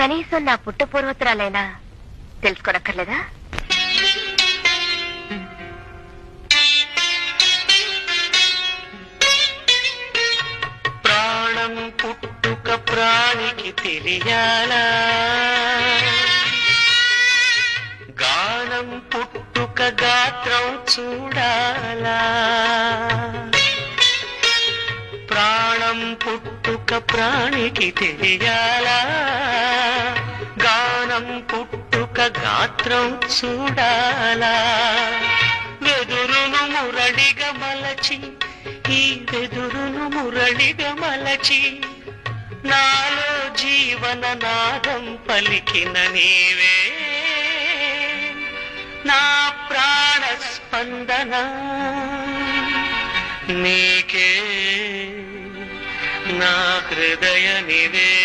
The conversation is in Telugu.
కనీసం నా పుట్ట పూర్వోత్తరాలైనా తెలుసుకోనక్కర్లేదా? ప్రాణం పుట్టుక ప్రాణికి తెలియాలా, గానం పుట్టుక గాత్రం చూడాలా. ప్రాణం పుట్టుక ప్రాణికి తెలియాలా, గానం పుట్టుక గాత్రం చూడాలా. వెదురును మురళిగా మలచి, ఈ వెదురును మురళిగా మలచి, నాలో జీవన నాదం పలికిన నీవే నా ప్రాణ స్పందన. నీకే నా హృదయ నివేదన.